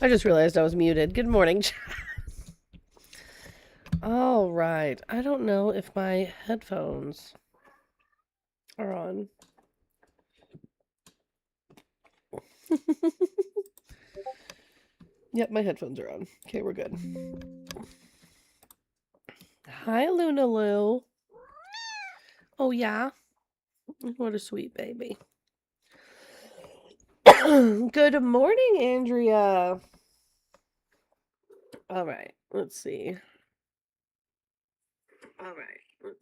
I just realized I was muted. Good morning. All right. I don't know if my headphones are on. Yep, my headphones are on. Okay, we're good. Hi, Luna Lou. Oh, yeah? What a sweet baby. Good morning, Andrea. All right. Let's see. All right.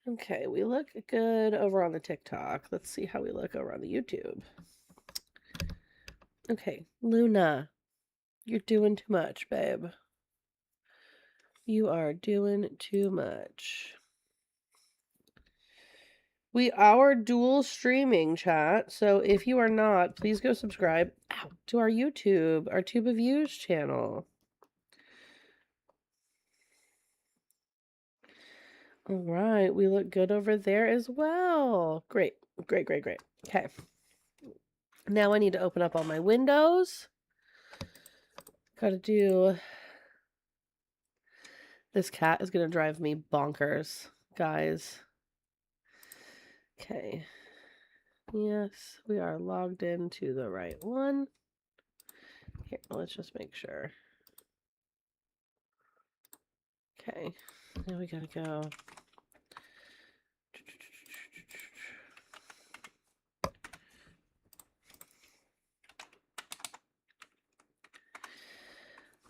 Okay, we look good over on the TikTok. Let's see how we look over on the YouTube. Okay, Luna, you're doing too much, babe. You are doing too much. We are dual streaming, chat. So if you are not, please go subscribe to our YouTube, our Tube of Views channel. All right, we look good over there as well. Great. Okay. Now I need to open up all my windows. Gotta do... This cat is gonna drive me bonkers, guys. Okay. Yes, we are logged into the right one. Here, let's just make sure. Okay, now we gotta go.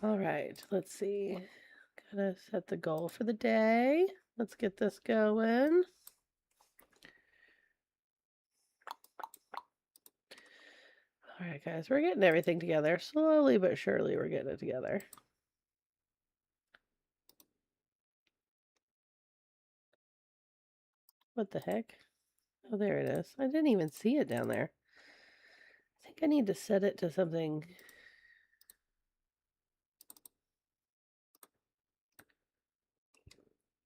All right, let's see. Gotta set the goal for the day. Let's get this going. All right, guys, we're getting everything together. Slowly but surely, we're getting it together. What the heck? Oh, there it is. I didn't even see it down there. I think I need to set it to something.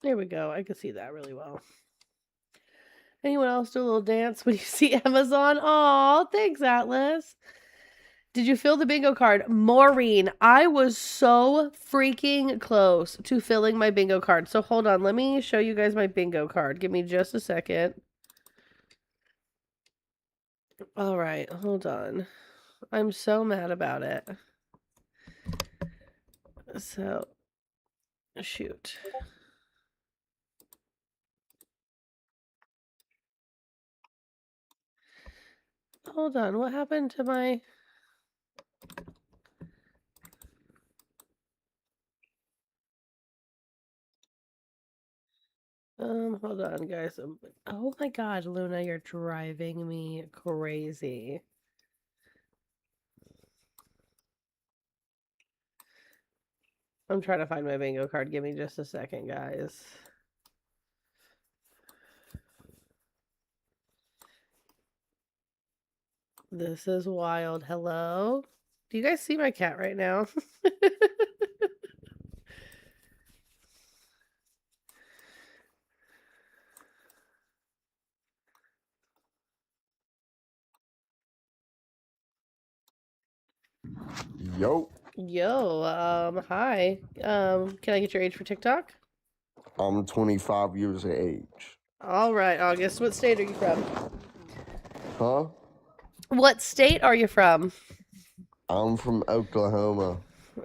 There we go. I can see that really well. Anyone else do a little dance when you see Amazon? Aw, thanks, Atlas. Did you fill the bingo card? Maureen, I was so freaking close to filling my bingo card. So hold on. Let me show you guys my bingo card. Give me just a second. All right, hold on. I'm so mad about it. So, shoot. Hold on. What happened to my... hold on, guys. Oh my God, Luna, you're driving me crazy. I'm trying to find my bingo card. Give me just a second, guys. This is wild. Hello? Do you guys see my cat right now? Yo. Yo, hi. Can I get your age for TikTok? I'm 25 years of age. All right, August. What state are you from? Huh? What state are you from? I'm from Oklahoma.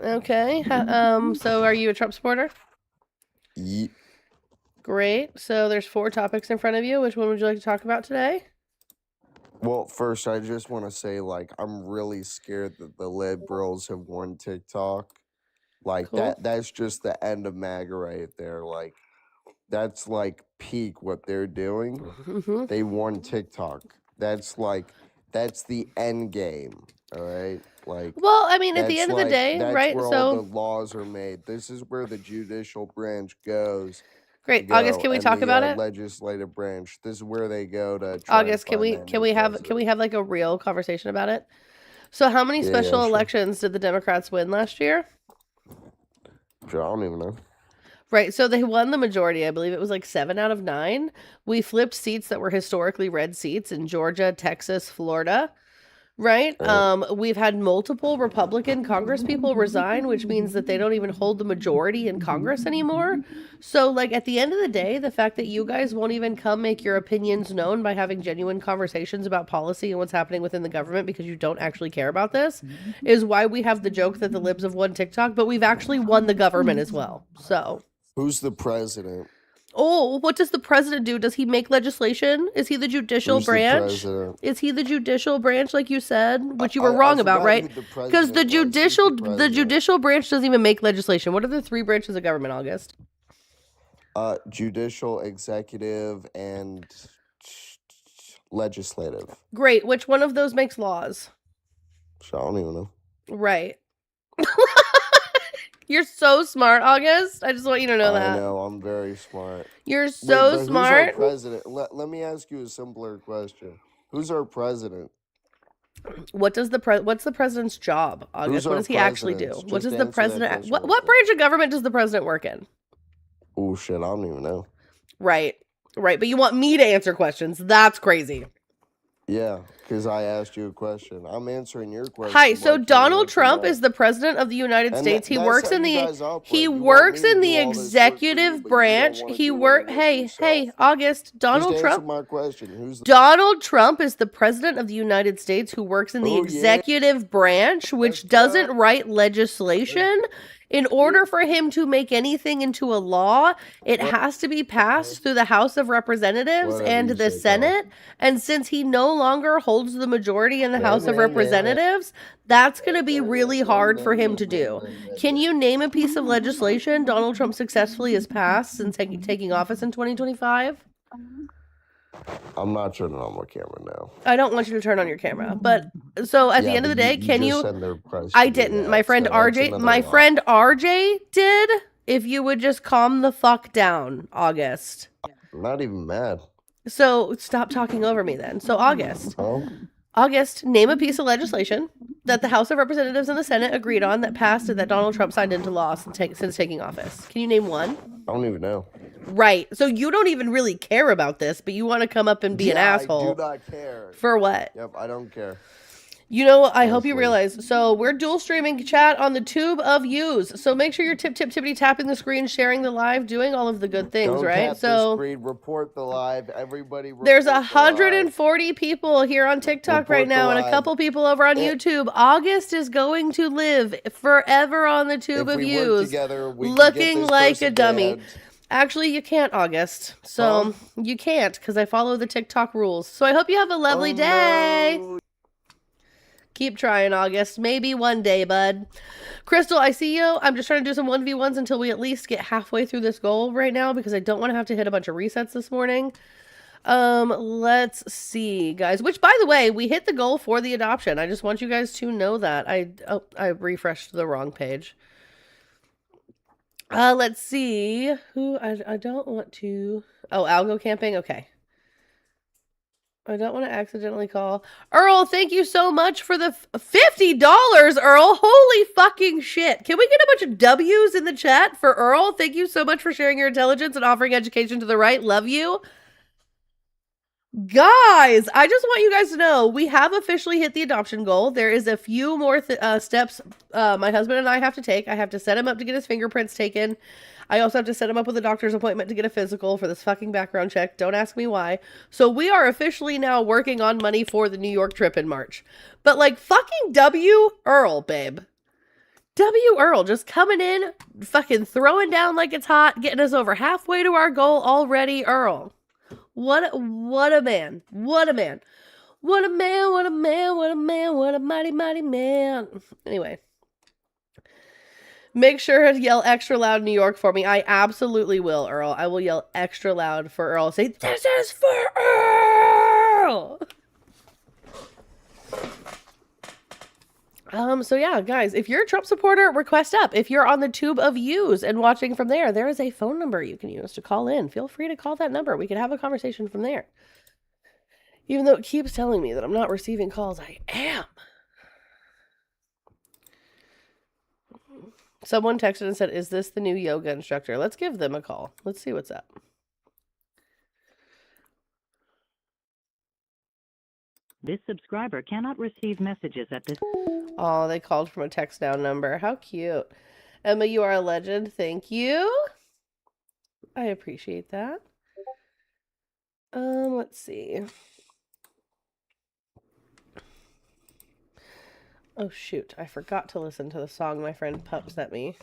Okay. So are you a Trump supporter? Ye- Great. So there's 4 topics in front of you. Which one would you like to talk about today? Well, first, I just want to say, I'm really scared that the liberals have won TikTok. Cool. That's just the end of MAGA right there. That's peak what they're doing. Mm-hmm. They won TikTok. That's the end game. All right. Well, I mean, at the end of the day, That's right? where all So the laws are made. This is where the judicial branch goes. great, August. Can we And talk about the it? legislative branch. This is where they go to try and August, can find we that can new we have president. like a real conversation about it? So how many Yeah, special sure. elections did the Democrats win last year? Sure, I don't even know. Right, so they won the majority. I believe it was like 7 out of 9. We flipped seats that were historically red seats in Georgia, Texas, Florida. right? Right. We've had multiple Republican Congress people resign, which means that they don't even hold the majority in Congress anymore. So, like, at the end of the day, the fact that you guys won't even come make your opinions known by having genuine conversations about policy and what's happening within the government because you don't actually care about this is why we have the joke that the libs have won TikTok, but we've actually won the government as well. So, Who's the president? oh, what does the president do? Does he make legislation? Is he the judicial Who's the branch? president? Is he the judicial branch, like you said, which you I were wrong about, forgot right? who the Because the president was. Who's the the president? judicial branch doesn't even make legislation. What are the three branches of government, August? Judicial, executive, and legislative. Great. Which one of those makes laws? So I don't even know. Right. You're so smart, August. I just want you to know that. I know, I'm very smart. You're Wait, so but who's our smart. president? Let me ask you a simpler question. Who's our president? What's the president's job, August? Who's what our does he actually do? presidents? What Just does the answer that president question what real what quick. branch of government does the president work in? Oh shit, I don't even know. Right. Right, but you want me to answer questions. That's crazy. Yeah, because I asked you a question. I'm answering your question. Hi, Why so can't you Donald answer Trump mine? is the president of the United And States. He that's works how in you the guys operate. he You want works me to in do the all this work for you, executive but you don't branch. want to He do work any of it hey, yourself. August, Just Donald answer Trump my question. Who's the Donald Trump is the president of the United States who works in the Oh yeah, executive branch, which let's doesn't go. write legislation. In order for him to make anything into a law, it What? has to be passed through the House of Representatives Whatever and you the say, pal. Senate. And since he no longer holds the majority in the House of Man. Representatives, that's going to be really hard for him to do. Can you name a piece of legislation Donald Trump successfully has passed since taking office in 2025? I'm not turning on my camera now. I don't want you to turn on your camera, but so at the Yeah, end of the but day, you can just you? said they're pressed I to do didn't. My that, friend so that's RJ, another my lie. friend RJ did. If you would just calm the fuck down, August. I'm not even mad. So stop talking over me then. So August, Oh, August, name a piece of legislation that the House of Representatives and the Senate agreed on that passed and that Donald Trump signed into law since taking office. Can you name one? I don't even know. Right. So you don't even really care about this, but you want to come up and be an asshole. I do not care. For what? Yep, I don't care. You know, I hope you Honestly. realize. So we're dual streaming chat on the tube of yous. So make sure you're tippity tapping the screen, sharing the live, doing all of the good things, Don't right? tap the So screen, report the live. Everybody report there's the live. 140 people here on TikTok right Report the now and a live. couple people over on YouTube. August is going to live forever on the tube If of we work yous, together, we can looking get this like a person dummy. banned. Actually, you can't, August. So you can't because I follow the TikTok rules. So I hope you have a lovely day. No. Keep trying, August. Maybe one day, bud. Crystal, I see you. I'm just trying to do some 1v1s until we at least get halfway through this goal right now because I don't want to have to hit a bunch of resets this morning. Let's see, guys. Which, by the way, we hit the goal for the adoption. I just want you guys to know that. I refreshed the wrong page. Let's see. Who I don't want to. Oh, Algo camping. Okay. I don't want to accidentally call. Earl, thank you so much for the $50, Earl. Holy fucking shit. Can we get a bunch of W's in the chat for Earl? Thank you so much for sharing your intelligence and offering education to the right. Love you. Guys, I just want you guys to know we have officially hit the adoption goal. There is a few more steps my husband and I have to take. I have to set him up to get his fingerprints taken. I also have to set him up with a doctor's appointment to get a physical for this fucking background check. Don't ask me why. So we are officially now working on money for the New York trip in March. But like fucking W. Earl, babe. W. Earl just coming in, fucking throwing down like it's hot, getting us over halfway to our goal already, Earl. What a man. What a man. What a man, what a man, what a man, what a mighty, mighty man. Anyway. Make sure to yell extra loud New York for me. I absolutely will, Earl. I will yell extra loud for Earl. Say, this is for Earl! So yeah, guys, if you're a Trump supporter, request up. If you're on the tube of yous and watching from there, there is a phone number you can use to call in. Feel free to call that number. We can have a conversation from there. Even though it keeps telling me that I'm not receiving calls, I am. Someone texted and said, is this the new yoga instructor? Let's give them a call. Let's see what's up. This subscriber cannot receive messages at this. Oh, they called from a text down number. How cute. Emma, you are a legend. Thank you. I appreciate that. Let's see. Oh, shoot. I forgot to listen to the song my friend Pup sent me.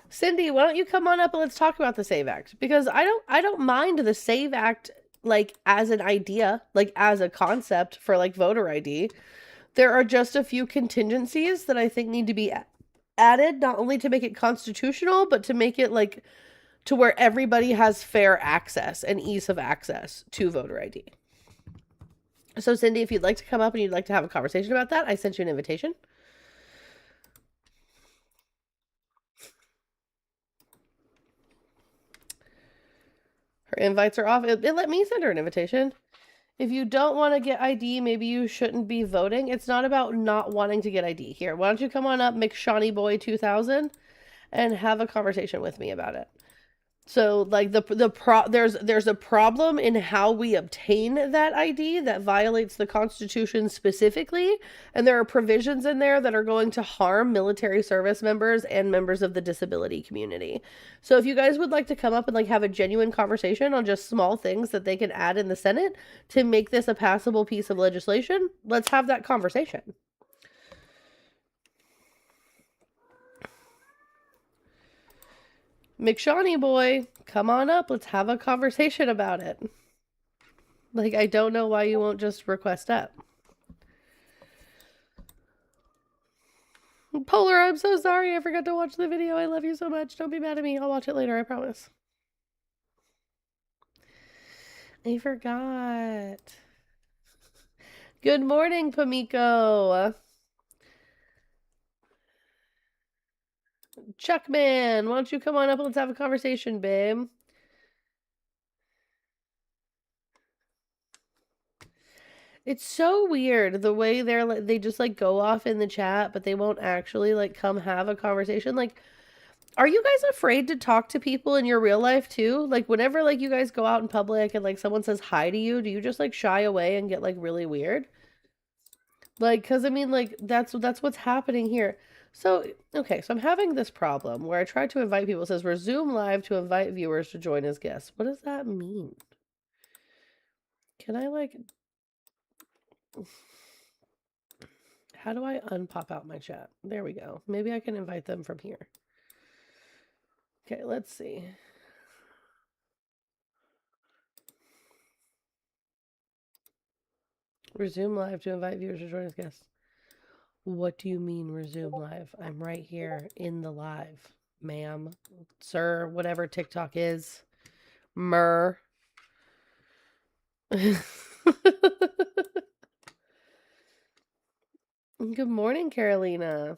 Cindy, why don't you come on up and let's talk about the SAVE Act? Because I don't mind the SAVE Act, like, as an idea, like, as a concept for, like, voter ID. There are just a few contingencies that I think need to be added, not only to make it constitutional, but to make it, like, to where everybody has fair access and ease of access to voter ID. So, Cindy, if you'd like to come up and you'd like to have a conversation about that, I sent you an invitation. Her invites are off. It let me send her an invitation. If you don't want to get ID, maybe you shouldn't be voting. It's not about not wanting to get ID. Here, why don't you come on up, McShawny 2000, and have a conversation with me about it. So, like, there's a problem in how we obtain that ID that violates the Constitution specifically, and there are provisions in there that are going to harm military service members and members of the disability community. So, if you guys would like to come up and, like, have a genuine conversation on just small things that they can add in the Senate to make this a passable piece of legislation, let's have that conversation. McShawny boy, come on up. Let's have a conversation about it. Like, I don't know why you won't just request up. Polar, I'm so sorry. I forgot to watch the video. I love you so much. Don't be mad at me. I'll watch it later, I promise. I forgot. Good morning, Pamiko. Chuckman, why don't you come on up and let's have a conversation, babe? It's so weird the way they just like go off in the chat, but they won't actually like come have a conversation. Like, are you guys afraid to talk to people in your real life too? Like, whenever like you guys go out in public and like someone says hi to you, do you just like shy away and get like really weird? Like, cause I mean, like that's what's happening here. So, okay, so I'm having this problem where I tried to invite people. It says resume live to invite viewers to join as guests. What does that mean? Can I like, how do I unpop out my chat? There we go. Maybe I can invite them from here. Okay, let's see. Resume live to invite viewers to join as guests. What do you mean resume live? I'm right here in the live, ma'am, sir, whatever TikTok is. Mer. Good morning, Carolina.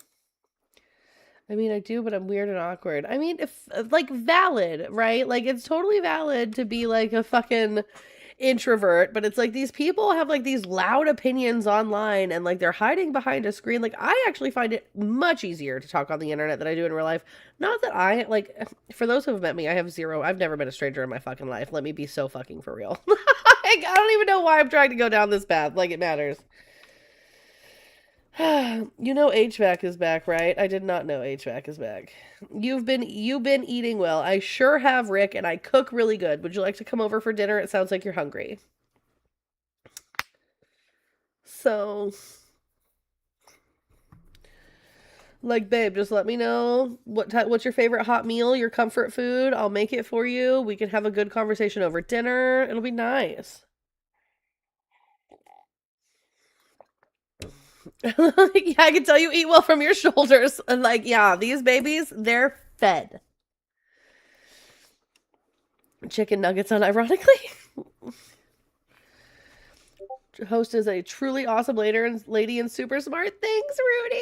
I mean, I do, but I'm weird and awkward. I mean, if like valid, right? Like it's totally valid to be like a fucking introvert, but it's like these people have like these loud opinions online and like they're hiding behind a screen. Like I actually find it much easier to talk on the internet than I do in real life. Not that I like, for those who have met me, I've never been a stranger in my fucking life. Let me be so fucking for real. I don't even know why I'm trying to go down this path. Like it matters. You know HVAC is back, right? I did not know HVAC is back. You've been eating well. I sure have, Rick, and I cook really good. Would you like to come over for dinner? It sounds like you're hungry. So, like, babe, just let me know what's your favorite hot meal, your comfort food. I'll make it for you. We can have a good conversation over dinner. It'll be nice. Yeah, I can tell you eat well from your shoulders. And like, yeah, these babies, they're fed. Chicken nuggets, unironically. Host is a truly awesome lady and super smart. Thanks, Rudy.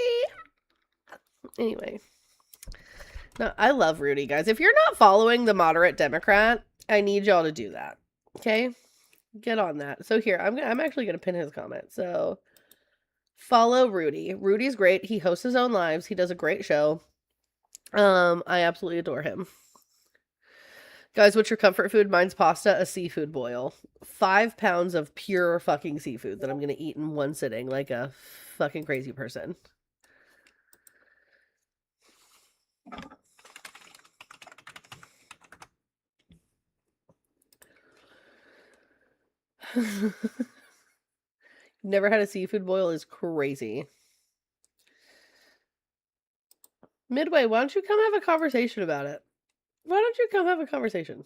Anyway. No, I love Rudy, guys. If you're not following the moderate Democrat, I need y'all to do that. Okay? Get on that. So here, I'm actually gonna pin his comment. So follow Rudy. Rudy's great. He hosts his own lives. He does a great show. I absolutely adore him. Guys, what's your comfort food? Mine's pasta, a seafood boil. 5 pounds of pure fucking seafood that I'm going to eat in one sitting like a fucking crazy person. Never had a seafood boil is crazy. Midway, why don't you come have a conversation about it? Why don't you come have a conversation?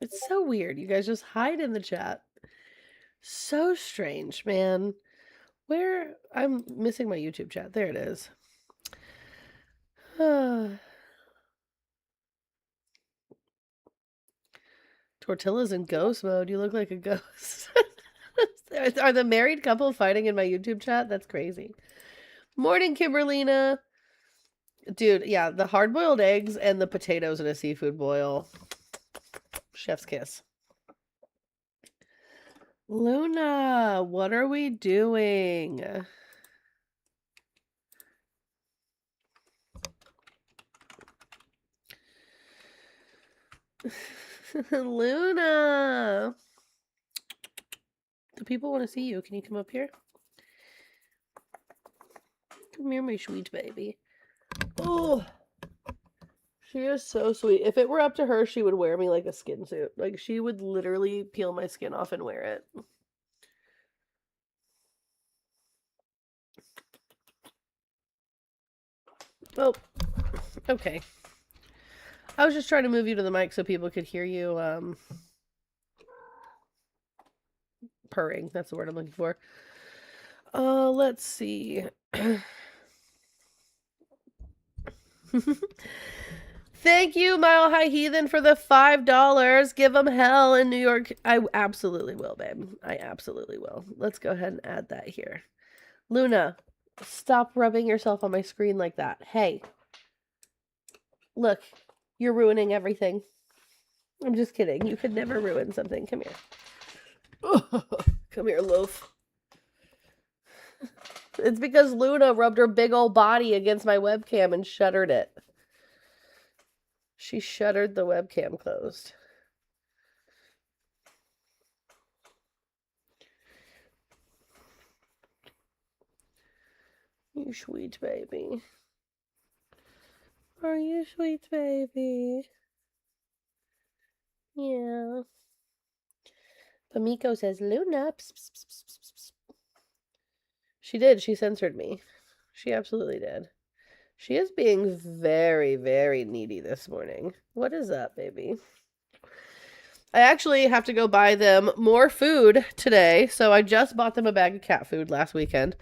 It's so weird. You guys just hide in the chat. So strange, man. Where? I'm missing my YouTube chat. There it is. Tortilla's in ghost mode. You look like a ghost. Are the married couple fighting in my YouTube chat? That's crazy. Morning, Kimberlina. Dude, yeah, the hard-boiled eggs and the potatoes in a seafood boil. Chef's kiss. Luna, what are we doing? Luna. The people want to see you. Can you come up here? Come here, my sweet baby. Oh, she is so sweet. If it were up to her, she would wear me like a skin suit. Like, she would literally peel my skin off and wear it. Oh, okay. I was just trying to move you to the mic so people could hear you, purring. That's the word I'm looking for. Let's see. Thank you, Mile High Heathen, for the $5. Give them hell in New York. I absolutely will, babe. I absolutely will. Let's go ahead and add that here. Luna, stop rubbing yourself on my screen like that. Hey. Look, you're ruining everything. I'm just kidding. You could never ruin something. Come here. Come here, loaf. It's because Luna rubbed her big old body against my webcam and shuttered it. She shuttered the webcam closed. You sweet baby. Are you sweet baby? Yeah. Pamiko says, Luna. Psst, psst, psst, psst, psst. She did. She censored me. She absolutely did. She is being very, very needy this morning. What is up, baby? I actually have to go buy them more food today. So I just bought them a bag of cat food last weekend.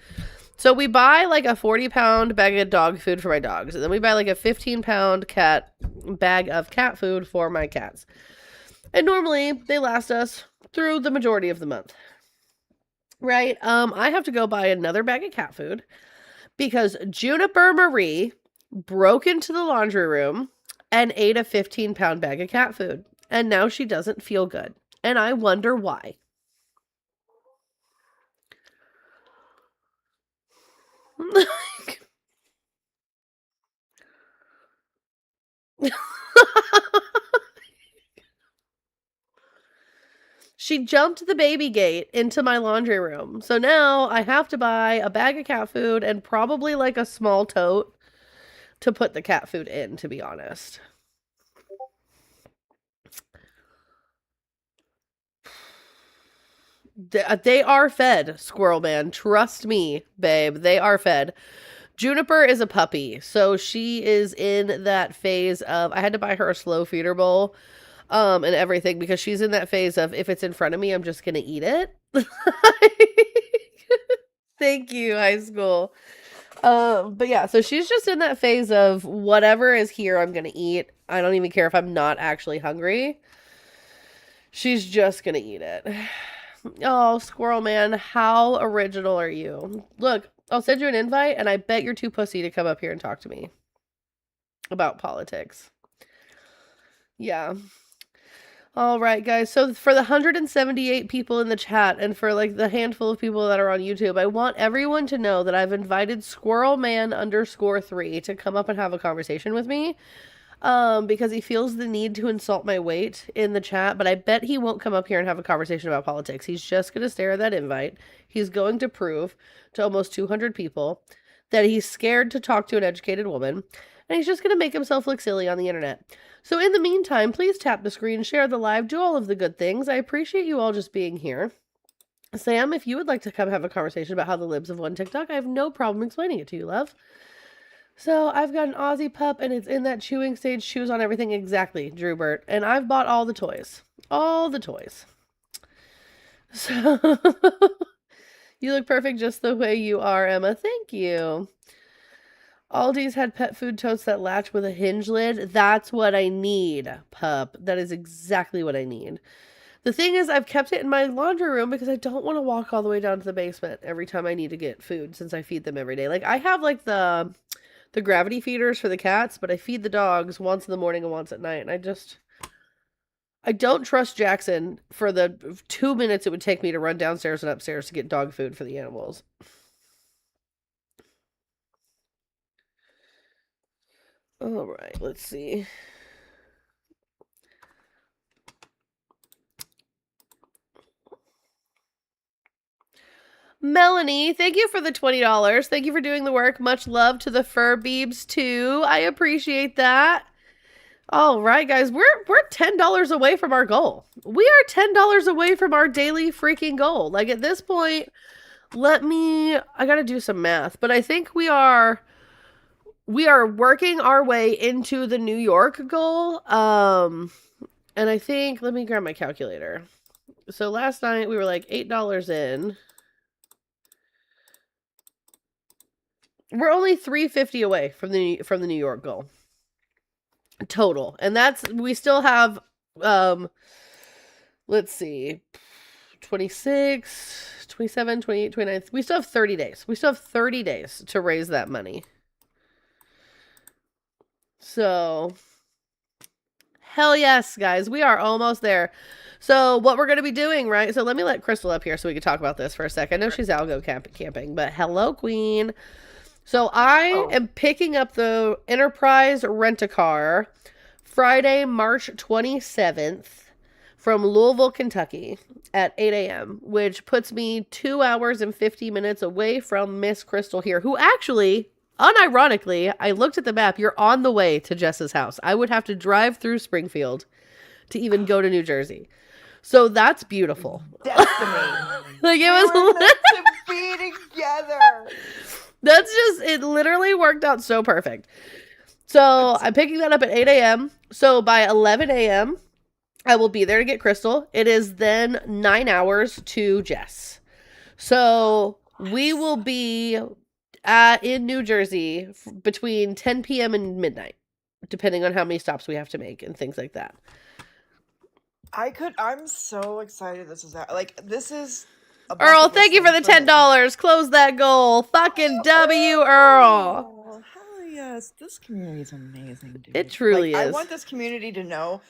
So we buy like a 40-pound bag of dog food for my dogs. And then we buy like a 15-pound bag of cat food for my cats. And normally they last us through the majority of the month. Right? I have to go buy another bag of cat food because Juniper Marie broke into the laundry room and ate a 15-pound bag of cat food. And now she doesn't feel good. And I wonder why. She jumped the baby gate into my laundry room. So now I have to buy a bag of cat food and probably like a small tote to put the cat food in, to be honest. They are fed, Squirrel Man. Trust me, babe. They are fed. Juniper is a puppy, so she is in that phase of, I had to buy her a slow feeder bowl, and everything, because she's in that phase of, if it's in front of me, I'm just gonna eat it. Thank you, high school. But yeah, so she's just in that phase of, whatever is here, I'm gonna eat. I don't even care if I'm not actually hungry. She's just gonna eat it. Oh, Squirrel Man, how original are you? Look, I'll send you an invite, and I bet you're too pussy to come up here and talk to me about politics. Yeah. All right, guys. So for the 178 people in the chat, and for like the handful of people that are on YouTube, I want everyone to know that I've invited Squirrel Man _3 to come up and have a conversation with me. because he feels the need to insult my weight in the chat, but I bet he won't come up here and have a conversation about politics. He's just going to stare at that invite. He's going to prove to almost 200 people that he's scared to talk to an educated woman, and he's just going to make himself look silly on the internet. So in the meantime, please tap the screen, share the live, do all of the good things. I appreciate you all just being here. Sam, if you would like to come have a conversation about how the libs have won TikTok, I have no problem explaining it to you, love. So I've got an Aussie pup, and it's in that chewing stage, chews on everything exactly, Drewbert. And I've bought all the toys. All the toys. So you look perfect just the way you are, Emma. Thank you. Aldi's had pet food totes that latch with a hinge lid. That's what I need, pup. That is exactly what I need. The thing is, I've kept it in my laundry room because I don't want to walk all the way down to the basement every time I need to get food, since I feed them every day. Like, I have, like, the gravity feeders for the cats, but I feed the dogs once in the morning and once at night. And I don't trust Jackson for the 2 minutes it would take me to run downstairs and upstairs to get dog food for the animals. All right, let's see. Melanie, thank you for the $20. Thank you for doing the work. Much love to the fur beebs too. I appreciate that. All right, guys, we're $10 away from our goal. We are $10 away from our daily freaking goal. Like, at this point, I gotta do some math, but I think we are working our way into the New York goal. And I think, let me grab my calculator. So last night we were like $8 in. We're only $3.50 away from the New York goal total, and we still have let's see, 26, 27, 28, 29. We still have 30 days. We still have 30 days to raise that money. So, hell yes, guys, we are almost there. So what we're going to be doing, right? So let me let Crystal up here so we can talk about this for a second. I know she's out go camping, but hello, Queen. So I am picking up the Enterprise Rent-A-Car Friday, March 27th from Louisville, Kentucky at 8 a.m., which puts me 2 hours and 50 minutes away from Miss Crystal here, who actually, unironically, I looked at the map, you're on the way to Jess's house. I would have to drive through Springfield to even go to New Jersey. So that's beautiful. Destiny. Like, it We was were meant to be together. That's just, it literally worked out so perfect. So I'm picking that up at 8 a.m. So by 11 a.m., I will be there to get Crystal. It is then 9 hours to Jess. So we will be in New Jersey between 10 p.m. and midnight, depending on how many stops we have to make and things like that. I'm so excited this is this is a Earl, bucket thank you list for the thing me. $10. Close that goal. Fucking W, Earl. Oh, hell yes. This community is amazing, dude. It truly I is. want this community to know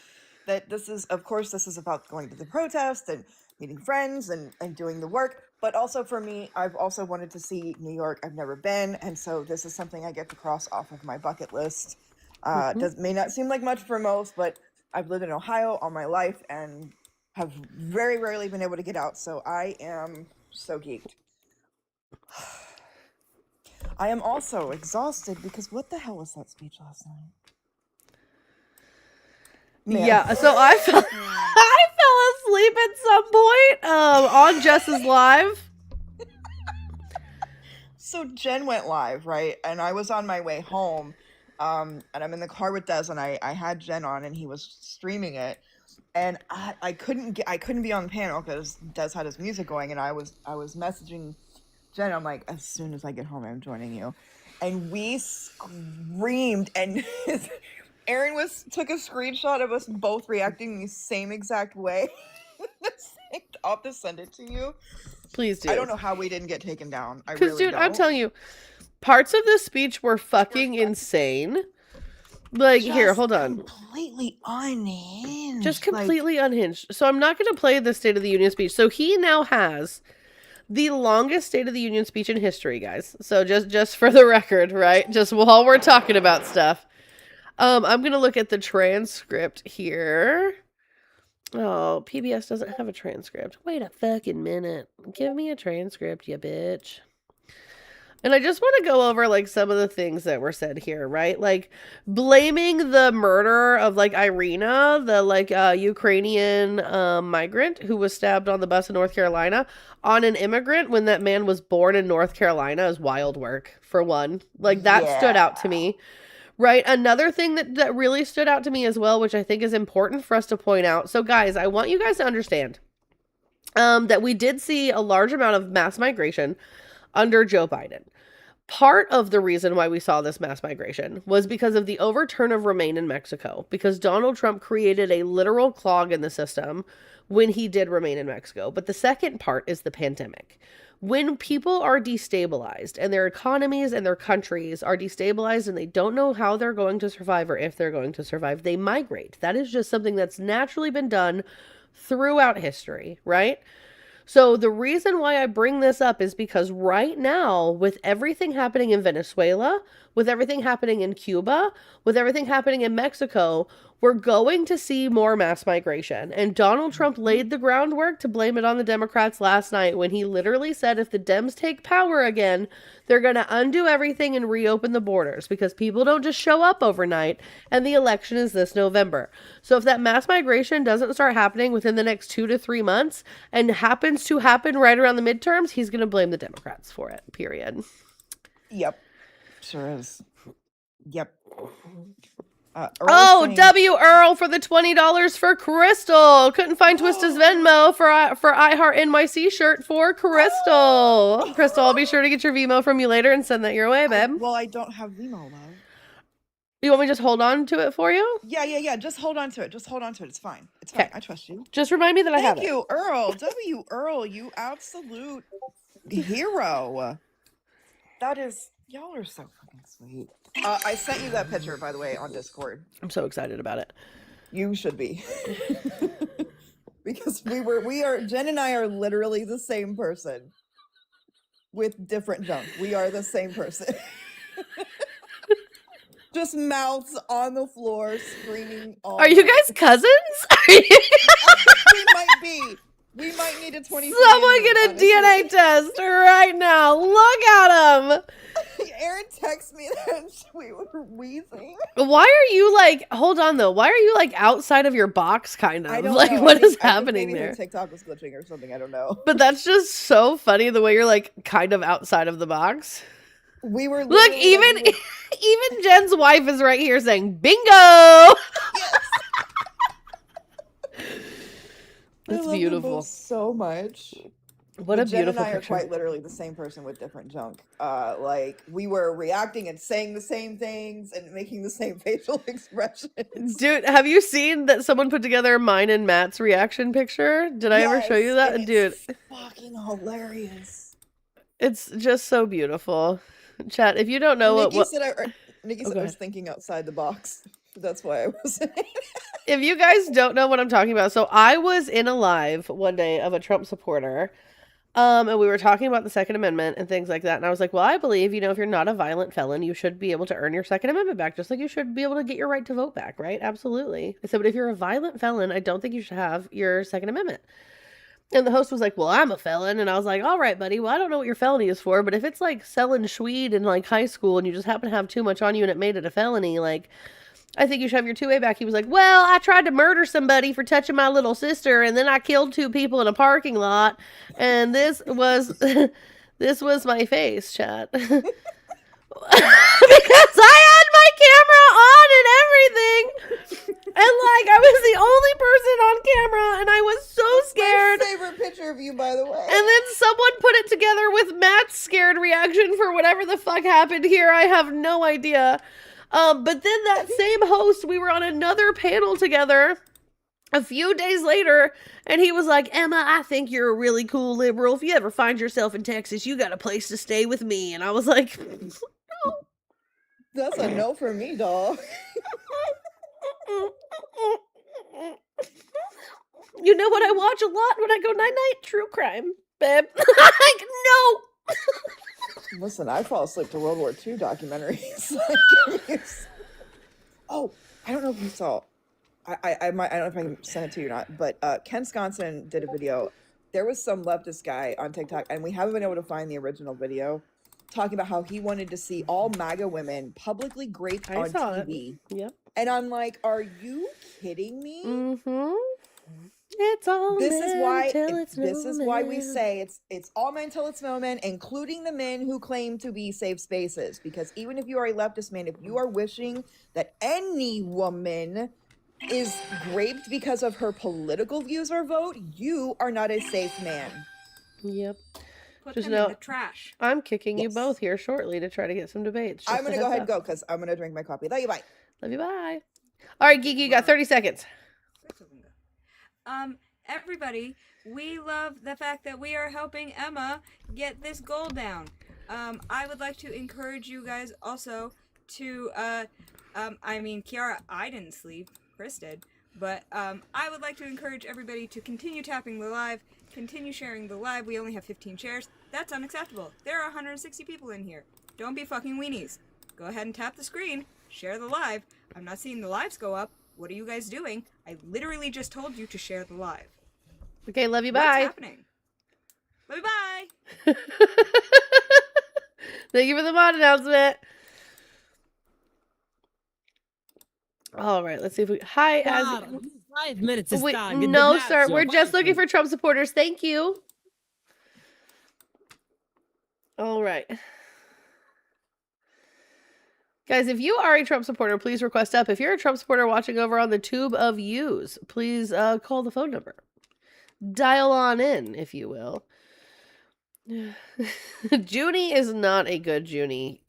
that this is about going to the protest and meeting friends and doing the work. But also for me, I've also wanted to see New York. I've never been. And so this is something I get to cross off of my bucket list. May not seem like much for most, but I've lived in Ohio all my life and have very rarely been able to get out. So I am so geeked. I am also exhausted because what the hell was that speech last night? Man. Yeah, so I fell asleep at some point on Jess's live. So Jen went live, right? And I was on my way home, and I'm in the car with Des, and I had Jen on, and he was streaming it, and I couldn't be on the panel because Des had his music going, and I was messaging Jen. I'm like, as soon as I get home, I'm joining you, and we screamed, and Aaron took a screenshot of us both reacting the same exact way. I'll have to send it to you. Please do. I don't know how we didn't get taken down. I Because, really dude, don't. I'm telling you, parts of this speech were fucking insane. Like, here, hold on. Completely unhinged. Just completely unhinged. So I'm not going to play the State of the Union speech. So he now has the longest State of the Union speech in history, guys. So just for the record, right? Just while we're talking about stuff. I'm gonna look at the transcript here. Oh, PBS doesn't have a transcript. Wait a fucking minute. Give me a transcript, you bitch. And I just want to go over like some of the things that were said here, right? Like blaming the murder of like Irina, the like Ukrainian migrant who was stabbed on the bus in North Carolina, on an immigrant when that man was born in North Carolina is wild work, for one. Like that stood out to me. Right. Another thing that really stood out to me as well, which I think is important for us to point out. So guys, I want you guys to understand that we did see a large amount of mass migration under Joe Biden. Part of the reason why we saw this mass migration was because of the overturn of Remain in Mexico, because Donald Trump created a literal clog in the system when he did Remain in Mexico. But the second part is the pandemic. When people are destabilized and their economies and their countries are destabilized and they don't know how they're going to survive or if they're going to survive, they migrate. That is just something that's naturally been done throughout history, right? So the reason why I bring this up is because right now, with everything happening in Venezuela, with everything happening in Cuba, with everything happening in Mexico, we're going to see more mass migration. And Donald Trump laid the groundwork to blame it on the Democrats last night when he literally said if the Dems take power again, they're going to undo everything and reopen the borders because people don't just show up overnight, and the election is this November. So if that mass migration doesn't start happening within the next 2 to 3 months and happens to happen right around the midterms, he's going to blame the Democrats for it, period. Yep. Sure is. Yep. Oh, W. Earl for the $20 for Crystal. Couldn't find Twista's Venmo for iHeart NYC shirt for Crystal. Crystal, I'll be sure to get your Venmo from you later and send that your way, babe. Well, I don't have Venmo, love. You want me to just hold on to it for you? Yeah. Just hold on to it. It's fine. It's fine. I trust you. Just remind me that I have it. Thank you, Earl. W. Earl, you absolute hero. That is, y'all are so fucking sweet. I sent you that picture, by the way, on Discord. I'm so excited about it. You should be. Because Jen and I are literally the same person with different junk. We are the same person. Just mouths on the floor, screaming. Are you guys cousins? We might be. We might need a 20. Someone get a DNA test right now. Look at him. Aaron texted me that we were wheezing. Why are you like? Hold on though. Why are you like outside of your box? Kind of. I don't like know. what is I think happening maybe there? her TikTok was glitching or something. I don't know. But that's just so funny the way you're like kind of outside of the box. We were Look, even even Jen's wife is right here saying bingo. That's beautiful. So much. What a Jen beautiful and I picture. are quite literally the same person with different junk. Like we were reacting and saying the same things and making the same facial expressions. Dude, have you seen that someone put together mine and Matt's reaction picture? Did I ever show you that? And Dude, it's fucking hilarious. it's just so beautiful. Chat, if you don't know Nikki what said I was thinking outside the box. That's why I was saying. If you guys don't know what I'm talking about, so I was in a live one day of a Trump supporter, and we were talking about the Second Amendment and things like that, and I was like, well, I believe, if you're not a violent felon, you should be able to earn your Second Amendment back, just like you should be able to get your right to vote back, right? Absolutely. I said, but if you're a violent felon, I don't think you should have your Second Amendment. And the host was like, well, I'm a felon. And I was like, all right, buddy. Well, I don't know what your felony is for, but if it's like selling Schweed in like high school and you just happen to have too much on you and it made it a felony, like, I think you should have your 2A back. He was like, well, I tried to murder somebody for touching my little sister, and then I killed 2 people in a parking lot. And this was my face, chat. Because I had my camera on and everything. And like, I was the only person on camera, and I was so scared. My favorite picture of you, by the way. And then someone put it together with Matt's scared reaction for whatever the fuck happened here. I have no idea. But then that same host, we were on another panel together a few days later, and he was like, Emma, I think you're a really cool liberal. If you ever find yourself in Texas, you got a place to stay with me. And I was like, no. That's a no for me, dog. You know what I watch a lot when I go night-night? True crime, babe. Like, no. Listen, I fall asleep to World War II documentaries. Oh, I don't know if you saw. I might. I don't know if I can send it to you or not. But Ken Sconson did a video. There was some leftist guy on TikTok, and we haven't been able to find the original video, talking about how he wanted to see all MAGA women publicly raped I on saw it. TV. Yep. And I'm like, are you kidding me? Mm-hmm. It's all This is why till it's this no is why we man. say it's all men till it's no men, including the men who claim to be safe spaces. Because even if you are a leftist man, if you are wishing that any woman is raped because of her political views or vote, you are not a safe man. Yep. Put Just them know in the trash. I'm kicking you Yes. both here shortly to try to get some debates. I'm just a gonna go heads ahead and up. go because I'm gonna drink my coffee. Love you, bye. Love you, bye. All right, Geeky, you got 30 seconds. Everybody, we love the fact that we are helping Emma get this goal down. I would like to encourage you guys also to, Kiara, I didn't sleep, Chris did, but I would like to encourage everybody to continue tapping the live, continue sharing the live. We only have 15 shares. That's unacceptable. There are 160 people in here. Don't be fucking weenies. Go ahead and tap the screen, share the live. I'm not seeing the lives go up. What are you guys doing? I literally just told you to share the live. Okay, love you, What's bye. happening? Love you, bye. Thank you for the mod announcement. All right, let's see if we. Hi, as 5 minutes is wait, time. Get the no, blast sir. off. We're just looking for Trump supporters. Thank you. All right. Guys, if you are a Trump supporter, please request up. If you're a Trump supporter watching over on the Tube of Use, please call the phone number. Dial on in, if you will. Junie is not a good Junie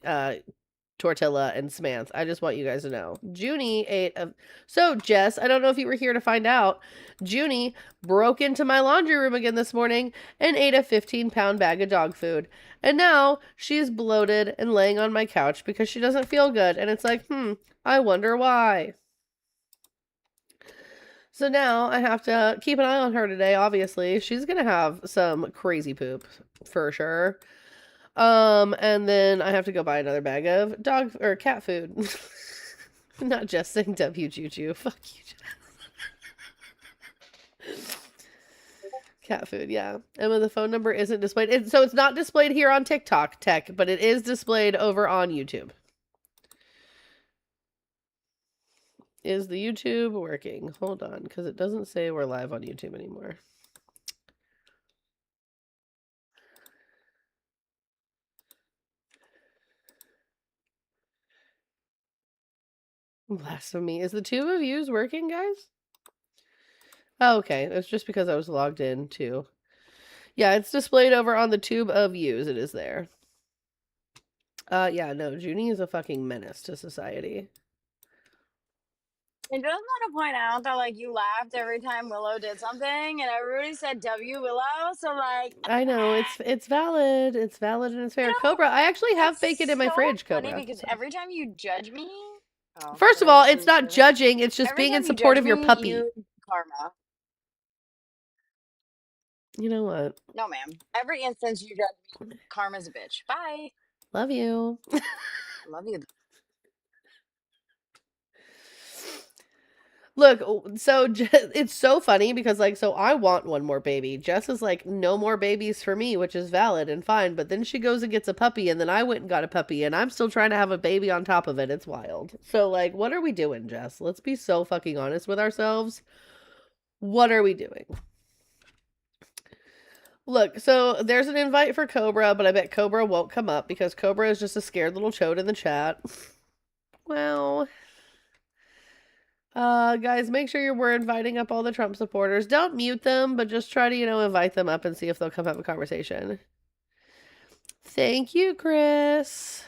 tortilla and Samantha. I just want you guys to know. Junie ate a... So, Jess, I don't know if you were here to find out. Junie broke into my laundry room again this morning and ate a 15-pound bag of dog food. And now she's bloated and laying on my couch because she doesn't feel good. And it's like, I wonder why. So now I have to keep an eye on her today, obviously. She's going to have some crazy poop, for sure. And then I have to go buy another bag of dog or cat food. Not just saying W choo choo. Fuck you, Jess. Cat food, yeah. Emma, the phone number isn't displayed. So it's not displayed here on TikTok Tech, but it is displayed over on YouTube. Is the YouTube working? Hold on, because it doesn't say we're live on YouTube anymore. Blasphemy. Is the Tube of Use working, guys? Oh, okay. It's just because I was logged in, too. Yeah, it's displayed over on the Tube of Use. It is there. Yeah, no. Junie is a fucking menace to society. I just want to point out that, like, you laughed every time Willow did something, and everybody said W Willow, so, like... I know, it's valid. It's valid and it's fair. You know, Cobra, I actually have It's bacon in my so fridge, funny Cobra. because so. every time you judge me... Oh, First of sorry, all, this it's is not serious. judging. It's just Every being time in you support judge of your me, puppy. you karma. You know what? No, ma'am. Every instance you judge me, karma's a bitch. Bye. Love you. Love you. Look, so it's so funny because, like, so I want one more baby. Jess is like, no more babies for me, which is valid and fine. But then she goes and gets a puppy, and then I went and got a puppy, and I'm still trying to have a baby on top of it. It's wild. So, like, what are we doing, Jess? Let's be so fucking honest with ourselves. What are we doing? Look, so there's an invite for Cobra, but I bet Cobra won't come up because Cobra is just a scared little chode in the chat. Well... guys, make sure we're inviting up all the Trump supporters. Don't mute them, but just try to, invite them up and see if they'll come have a conversation. Thank you, Chris.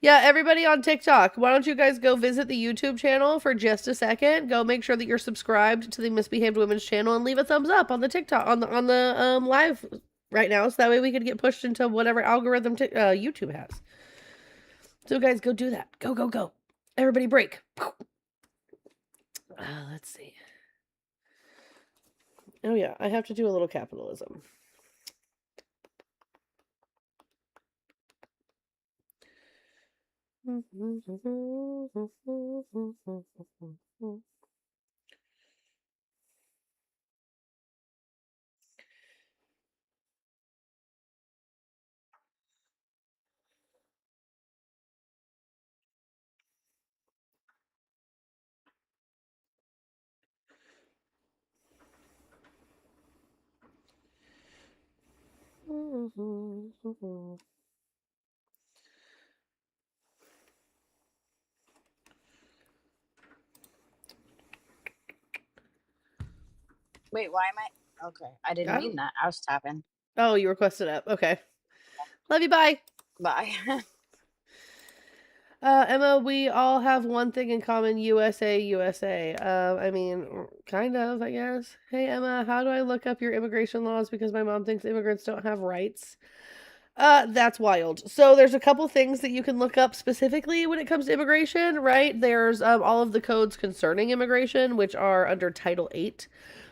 Yeah, everybody on TikTok, why don't you guys go visit the YouTube channel for just a second? Go make sure that you're subscribed to the Misbehaved Women's channel and leave a thumbs up on the TikTok on the live right now, so that way we could get pushed into whatever algorithm YouTube has. So guys, go do that. Go, go, go. Everybody break. Let's see. Oh yeah, I have to do a little capitalism. Wait, why am I? Okay, I didn't Oh. mean that. I was tapping. Oh, you requested up. Okay. Love you. Bye. Bye. Emma, we all have one thing in common: USA, USA. I mean, kind of, I guess. Hey, Emma, how do I look up your immigration laws because my mom thinks immigrants don't have rights? That's wild. So there's a couple things that you can look up specifically when it comes to immigration, right? There's all of the codes concerning immigration, which are under Title 8.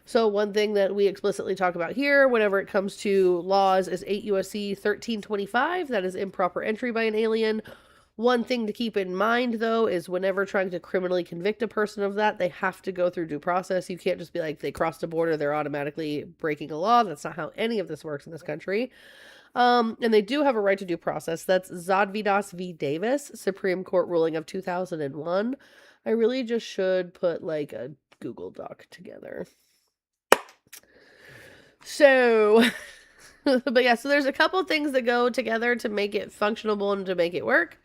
So one thing that we explicitly talk about here whenever it comes to laws is 8 USC 1325. That is improper entry by an alien. One thing to keep in mind, though, is whenever trying to criminally convict a person of that, they have to go through due process. You can't just be like, they crossed a border, they're automatically breaking a law. That's not how any of this works in this country. And they do have a right to due process. That's Zodvidas v. Davis, Supreme Court ruling of 2001. I really just should put like a Google Doc together. So, but yeah, so there's a couple things that go together to make it functionable and to make it work.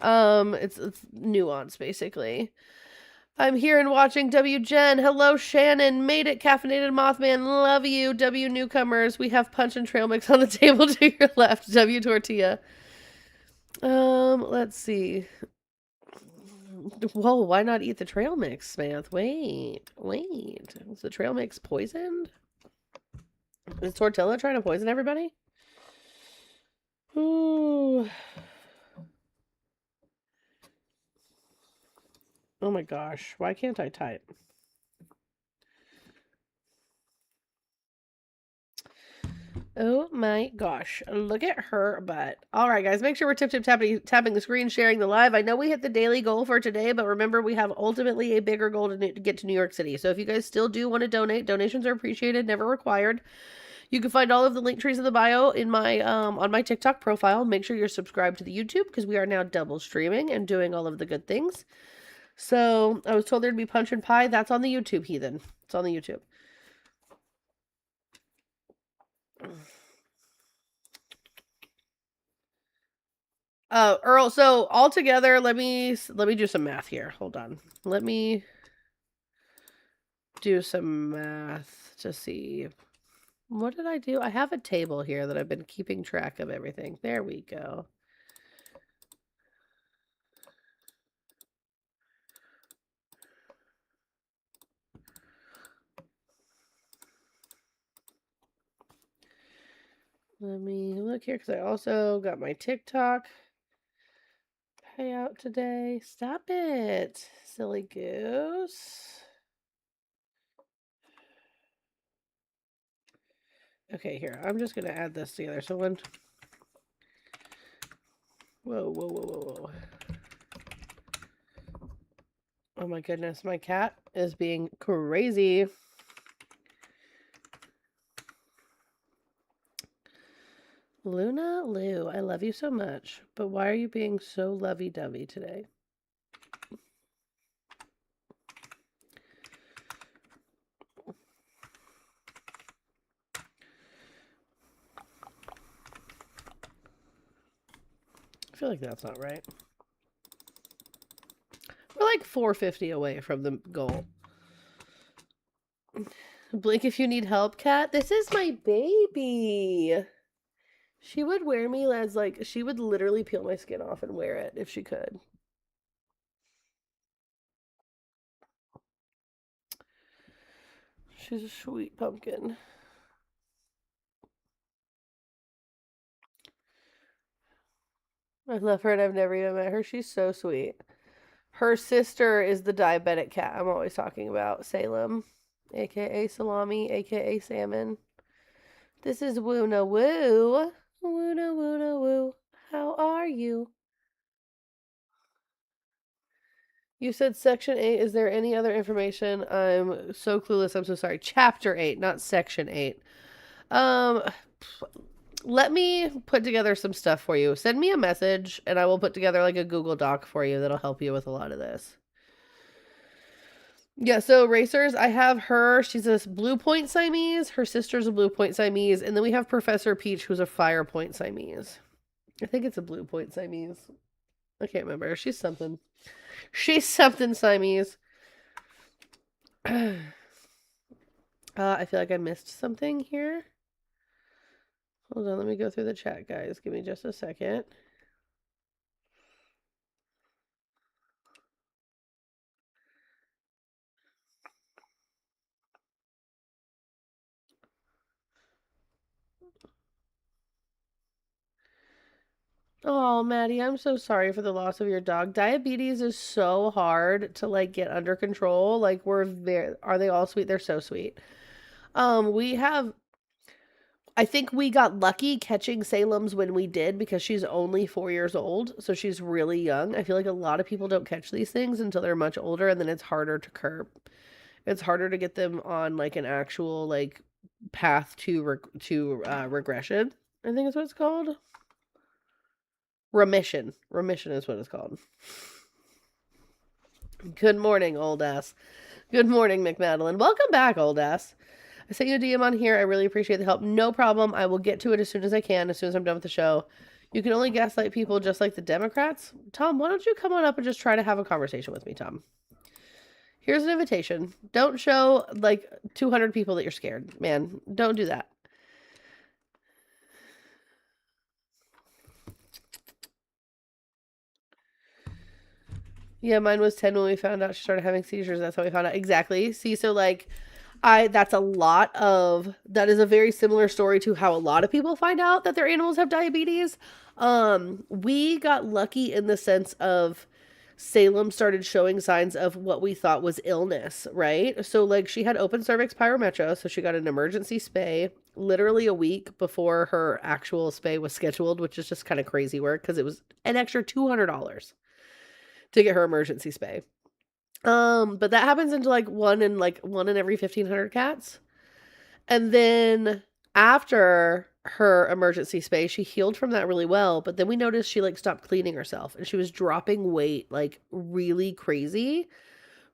It's nuance basically. I'm here and watching W Jen. Hello, Shannon. Made it. Caffeinated Mothman. Love you. W newcomers. We have punch and trail mix on the table to your left. W tortilla. Let's see. Whoa, why not eat the trail mix, Samantha? Wait. Is the trail mix poisoned? Is Tortilla trying to poison everybody? Ooh. Oh my gosh. Why can't I type? Oh my gosh. Look at her butt. All right, guys. Make sure we're tapping the screen, sharing the live. I know we hit the daily goal for today, but remember we have ultimately a bigger goal to get to New York City. So if you guys still do want to donate, donations are appreciated, never required. You can find all of the link trees in the bio in my on my TikTok profile. Make sure you're subscribed to the YouTube because we are now double streaming and doing all of the good things. So I was told there'd be punch and pie. That's on the YouTube, heathen. It's on the YouTube. Earl, so all together, let me do some math here. Hold on. Let me do some math to see. What did I do? I have a table here that I've been keeping track of everything. There we go. Let me look here because I also got my TikTok payout today. Stop it, silly goose. Okay, here. I'm just going to add this together. So when... Whoa. Oh my goodness, my cat is being crazy. Luna Lou, I love you so much, but why are you being so lovey-dovey today? I feel like that's not right. We're like 450 away from the goal. Blink if you need help, cat. This is my baby. She would wear me as like, she would literally peel my skin off and wear it if she could. She's a sweet pumpkin. I love her and I've never even met her. She's so sweet. Her sister is the diabetic cat I'm always talking about, Salem, aka Salami, aka Salmon. This is Woona Woo. Woona Woona Woo. How are you? You said section 8. Is there any other information? I'm so clueless. I'm so sorry. Chapter 8, not section 8. Let me put together some stuff for you. Send me a message and I will put together like a Google Doc for you that'll help you with a lot of this. Yeah, so racers, I have her. She's a Blue Point Siamese. Her sister's a Blue Point Siamese. And then we have Professor Peach, who's a Fire Point Siamese. I think it's a Blue Point Siamese. I can't remember. She's something. She's something Siamese. I feel like I missed something here. Hold on, let me go through the chat, guys. Give me just a second. Oh, Maddie, I'm so sorry for the loss of your dog. Diabetes is so hard to like get under control. Like are they all sweet? They're so sweet. I think we got lucky catching Salem's when we did because she's only 4 years old, so she's really young. I feel like a lot of people don't catch these things until they're much older, and then it's harder to curb. It's harder to get them on like an actual like path to regression. I think is what it's called. Remission. Remission is what it's called. Good morning, old ass. Good morning, McMadeline. Welcome back, old ass. I sent you a DM on here. I really appreciate the help. No problem. I will get to it as soon as I can, as soon as I'm done with the show. You can only gaslight people just like the Democrats. Tom, why don't you come on up and just try to have a conversation with me, Tom? Here's an invitation. Don't show like 200 people that you're scared, man. Don't do that. Yeah, mine was 10 when we found out she started having seizures. That's how we found out. Exactly. See, so like that is a very similar story to how a lot of people find out that their animals have diabetes. We got lucky in the sense of Salem started showing signs of what we thought was illness, right? So like she had open cervix pyrometria, so she got an emergency spay literally a week before her actual spay was scheduled, which is just kind of crazy work because it was an extra $200 to get her emergency spay. But that happens into like one in every 1,500 cats. And then after her emergency spay, she healed from that really well. But then we noticed she like stopped cleaning herself and she was dropping weight like really crazy,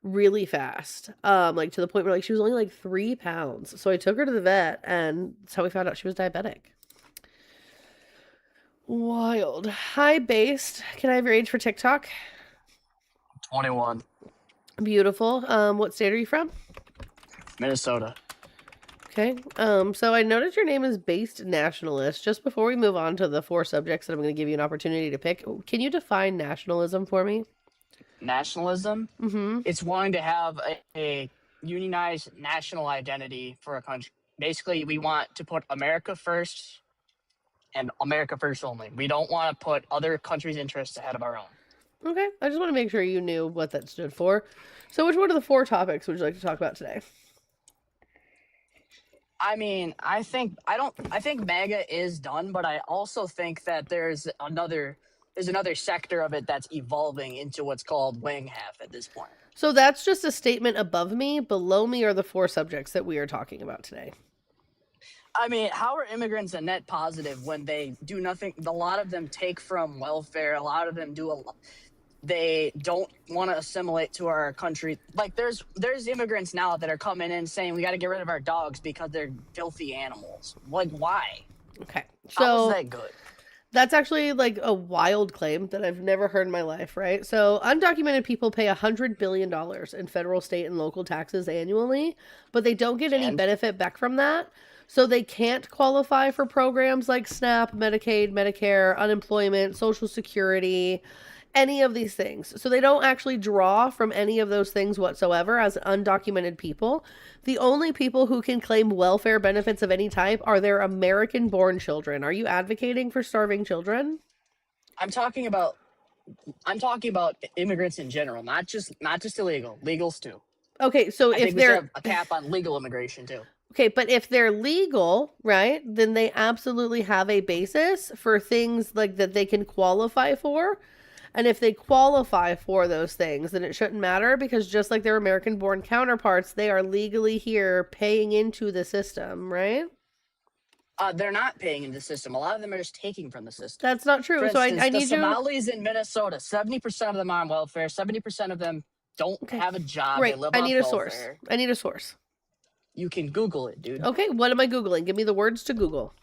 really fast. Like to the point where like she was only like 3 pounds. So I took her to the vet and that's how we found out she was diabetic. Wild. Hi, Based. Can I have your age for TikTok? 21. Beautiful. What state are you from? Minnesota. Okay. So I noticed your name is Based Nationalist. Just before we move on to the 4 subjects that I'm going to give you an opportunity to pick, can you define nationalism for me? Nationalism? Mm-hmm. It's wanting to have a unionized national identity for a country. Basically, we want to put America first and America first only. We don't want to put other countries' interests ahead of our own. Okay. I just want to make sure you knew what that stood for. So which one of the 4 topics would you like to talk about today? I mean, I think MAGA is done, but I also think that there's another sector of it that's evolving into what's called wing half at this point. So that's just a statement above me. Below me are the 4 subjects that we are talking about today. I mean, how are immigrants a net positive when they do nothing? A lot of them take from welfare. A lot of them they don't want to assimilate to our country. Like there's immigrants now that are coming in saying we got to get rid of our dogs because they're filthy animals. Like why? Okay. How is that good? That's actually like a wild claim that I've never heard in my life, right? So undocumented people pay $100 billion in federal, state, and local taxes annually, but they don't get any benefit back from that. So they can't qualify for programs like SNAP, Medicaid, Medicare, unemployment, Social Security, any of these things. So they don't actually draw from any of those things whatsoever as undocumented people. The only people who can claim welfare benefits of any type are their American-born children. Are you advocating for starving children? I'm talking about immigrants in general, not just illegal, legals too. Okay, so I think we should have a cap on legal immigration too. Okay, but if they're legal, right, then they absolutely have a basis for things like that they can qualify for. And if they qualify for those things, then it shouldn't matter because just like their American born counterparts, they are legally here paying into the system, right? They're not paying into the system. A lot of them are just taking from the system. That's not true. For So instance, I the need you. Somalis in Minnesota, 70% of them are on welfare. 70% of them don't Okay. have a job. Great. They live I off need a welfare. source. I need a source. You can Google it, dude. Okay. What am I Googling? Give me the words to Google.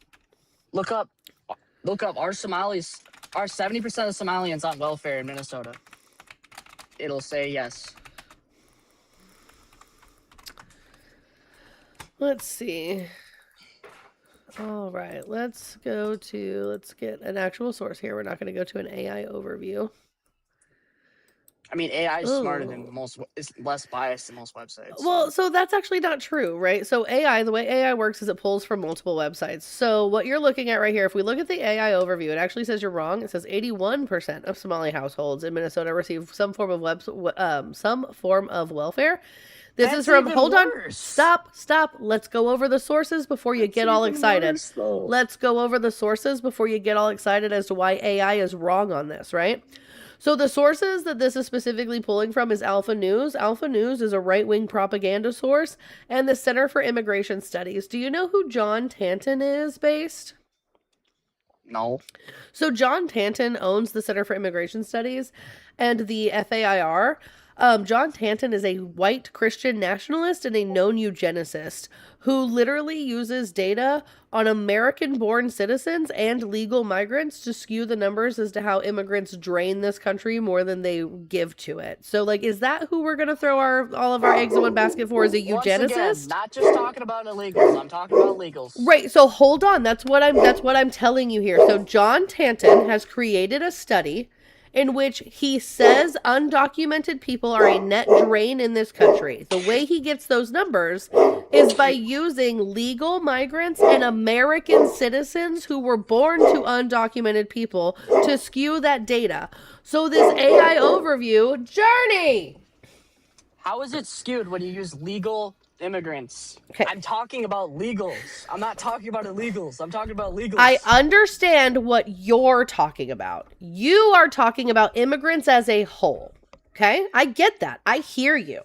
Look up our Somalis. Are 70% of Somalians on welfare in Minnesota? It'll say yes. Let's see. All right, let's get an actual source here. We're not going to go to an AI overview. I mean, AI is smarter than Ooh. most. Is less biased than most websites. Well, so that's actually not true, right? So AI, the way AI works is it pulls from multiple websites. So what you're looking at right here, if we look at the AI overview, it actually says you're wrong. It says 81% of Somali households in Minnesota receive some form of welfare. This is That's from, even hold on, worse. stop. Let's go over the sources before you get all excited. Let's go over the sources before you get all excited as to why AI is wrong on this, right? So the sources that this is specifically pulling from is Alpha News. Alpha News is a right-wing propaganda source, and the Center for Immigration Studies. Do you know who John Tanton is based? No. So John Tanton owns the Center for Immigration Studies and the FAIR. John Tanton is a white Christian nationalist and a known eugenicist who literally uses data on American-born citizens and legal migrants to skew the numbers as to how immigrants drain this country more than they give to it. So, like, is that who we're going to throw all of our eggs in one basket for? Is a Once again, eugenicist? not just talking about illegals. I'm talking about legals. Right. So hold on. That's what I'm telling you here. So John Tanton has created a study in which he says undocumented people are a net drain in this country. The way he gets those numbers is by using legal migrants and American citizens who were born to undocumented people to skew that data. So this AI overview, Journey. How is it skewed when you use legal immigrants? Okay. I'm talking about legals. I'm not talking about illegals. I'm talking about legals. I understand what you're talking about. You are talking about immigrants as a whole. Okay? I get that. I hear you.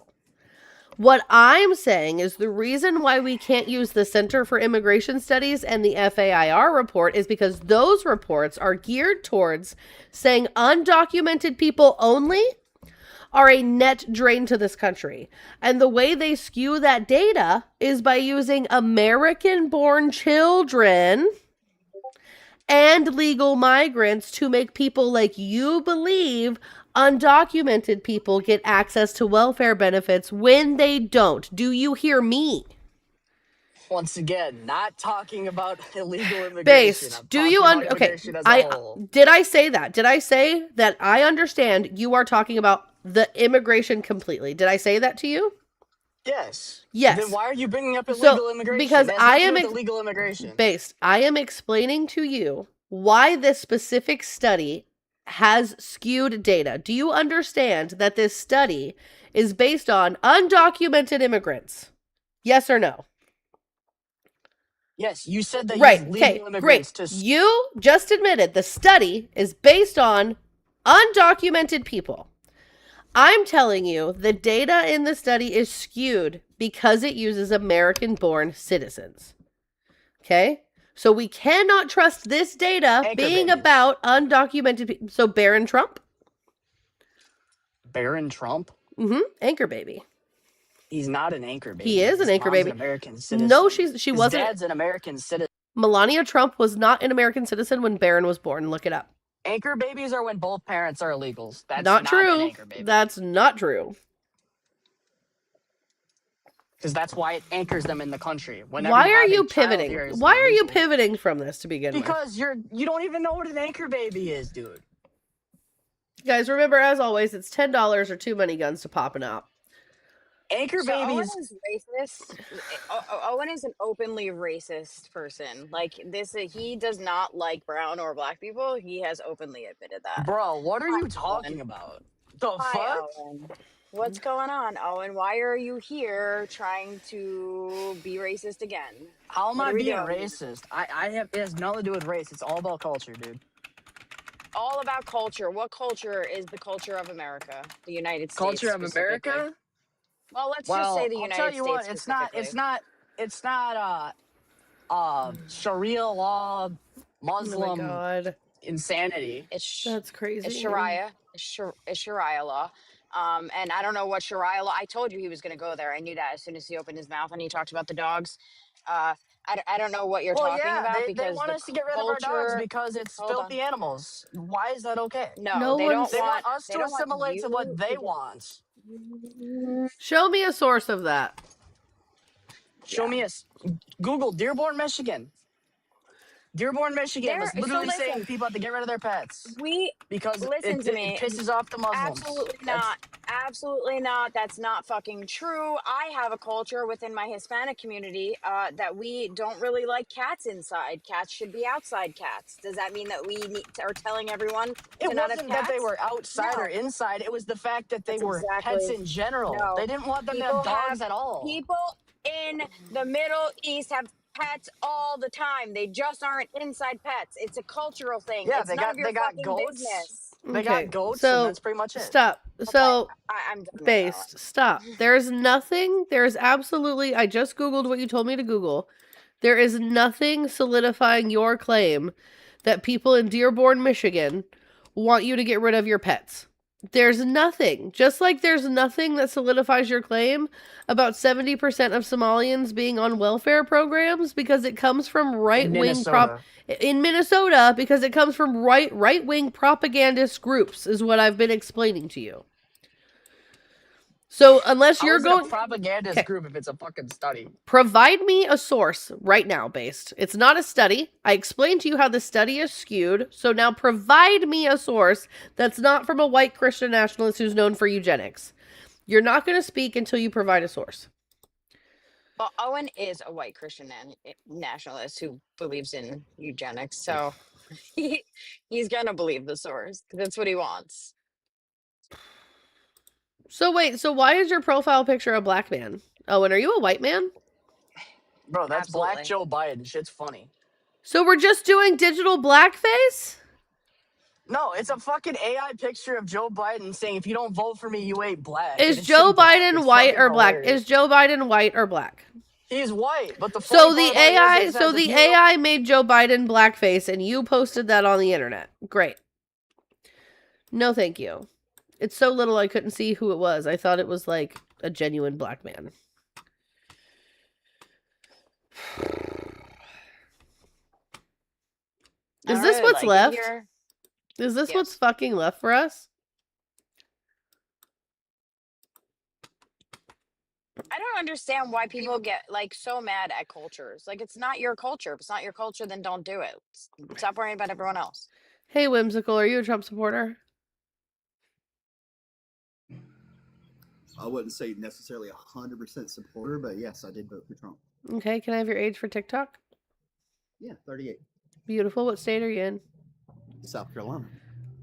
What I'm saying is the reason why we can't use the Center for Immigration Studies and the FAIR report is because those reports are geared towards saying undocumented people only are a net drain to this country. And the way they skew that data is by using American-born children and legal migrants to make people like you believe undocumented people get access to welfare benefits when they don't. Do you hear me? Once again, not talking about illegal immigration. Based. I'm Do talking you about okay? immigration as a whole. Did I say that? Did I say that I understand you are talking about the immigration completely? Did I say that to you? Yes. Yes. Then why are you bringing up So, illegal immigration? because That's I nothing am to do with illegal immigration. Based. I am explaining to you why this specific study has skewed data. Do you understand that this study is based on undocumented immigrants? Yes or no? Yes, you said that Right. use Okay. legal immigrants Great. to You just admitted the study is based on undocumented people. I'm telling you the data in the study is skewed because it uses American-born citizens. Okay? So we cannot trust this data Anchor being babies. about undocumented people. So Barron Trump? Barron Trump. Anchor baby. He's not an anchor baby. He is an His anchor mom's baby. An American citizen. No, she His wasn't. dad's an American citizen. Melania Trump was not an American citizen when Barron was born. Look it up. Anchor babies are when both parents are illegals. That's Not an true. anchor baby. That's not true. Because that's why it anchors them in the country. Whenever Why are have a you child pivoting? here is Why are you illegal. pivoting from this to begin with? Because you don't even know what an anchor baby is, dude. Guys, remember, as always, it's $10 or too many guns to pop and out. Anchor So Owen babies. is racist. Owen is an openly racist person. Like this, he does not like brown or black people. He has openly admitted that. Bro, what are Hi, you talking Owen. about? The Hi, fuck? Owen. What's going on, Owen? Why are you here trying to be racist again? How am What I are we being doing? racist? I have it has nothing to do with race. It's all about culture, dude. all about culture. What culture is the culture of America? The United States Culture of specifically. America? Well, let's just say Well, the I'll tell United you States what, specifically. it's not Sharia law, Oh my Muslim god. insanity. It's That's crazy. it's Sharia. It's Sharia law. And I don't know what Sharia law. I told you he was going to go there. I knew that as soon as he opened his mouth and he talked about the dogs. I don't know what you're Well, talking yeah, about they because want the us to get rid of our dogs culture. because it's Hold on. filthy animals. Why is that okay? No, No they one's- don't They want us They to don't want assimilate to what you they to- want. Show me a source of that. Show me Google Dearborn, Michigan. Dearborn, Michigan There- was so literally listen. saying people have to get rid of their pets We because listen it, to it me. pisses off the Muslims. Absolutely That's- not. Absolutely not. That's not fucking true. I have a culture within my Hispanic community that we don't really like cats inside. Cats should be outside cats. Does that mean that we are telling everyone It to not have wasn't that they cats? were outside No. or inside. It was the fact that they That's were pets exactly- in general. No. They didn't want them to People have dogs have- at all. People in the Middle East have pets all the time. They just aren't inside pets. It's a cultural thing. Yeah, it's they none got- of your they got fucking goats. business. They Okay, got goats, so and that's pretty much it. stop. So I'm done with that based. Stop. There's nothing. There's absolutely. I just googled what you told me to Google. There is nothing solidifying your claim that people in Dearborn, Michigan, want you to get rid of your pets. There's nothing. Just like there's nothing that solidifies your claim about 70% of Somalians being on welfare programs because it comes from right-wing in Minnesota because it comes from right-wing propagandist groups is what I've been explaining to you. So unless How you're is it going a propagandist Okay. group if it's a fucking study? provide me a source right now based. It's not a study. I explained to you how the study is skewed. So now provide me a source that's not from a white Christian nationalist who's known for eugenics. You're not going to speak until you provide a source. Well, Owen is a white Christian nationalist who believes in eugenics, so he's gonna believe the source because that's what he wants. So wait, so why is your profile picture a black man? Oh, and are you a white man? Bro, that's Black Absolutely. Joe Biden. Shit's funny. So we're just doing digital blackface? No, it's a fucking AI picture of Joe Biden saying, if you don't vote for me, you ain't black. Is And it's Joe in black. Biden It's white fucking or black? hilarious. Is Joe Biden white or black? He's white, but the So funny the part about it AI, is so that the if you- AI made Joe Biden blackface and you posted that on the internet. Great. No, thank you. It's so little I couldn't see who it was. I thought it was like a genuine black man. Is I this really what's like it left? here. Is this Yes. what's fucking left for us? I don't understand why people get like so mad at cultures. Like it's not your culture. If it's not your culture, then don't do it. Stop worrying about everyone else. Hey, Whimsical, are you a Trump supporter? I wouldn't say necessarily 100% supporter, but yes, I did vote for Trump. Okay, can I have your age for TikTok? Yeah, 38. Beautiful. What state are you in? South Carolina.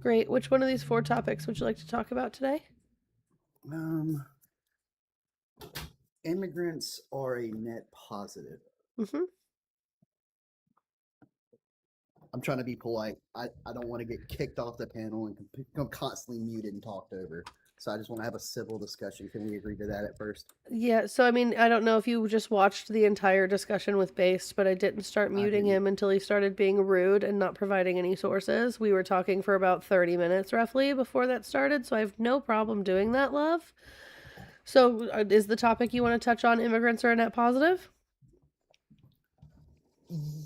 Great. Which one of these 4 topics would you like to talk about today? Immigrants are a net positive. Mm-hmm. I'm trying to be polite. I don't want to get kicked off the panel and become constantly muted and talked over. So I just want to have a civil discussion. Can we agree to that at first? Yeah, so I mean, I don't know if you just watched the entire discussion with Based, but I didn't start muting didn't. him until he started being rude and not providing any sources. We were talking for about 30 minutes roughly before that started, so I have no problem doing that, love. So is the topic you want to touch on immigrants are a net positive?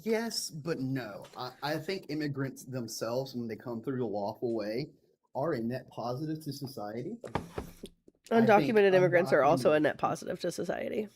Yes, but no. I think immigrants themselves, when they come through the lawful way, are a net positive to society. I think Undocumented immigrants are also a undocumented- net positive to society.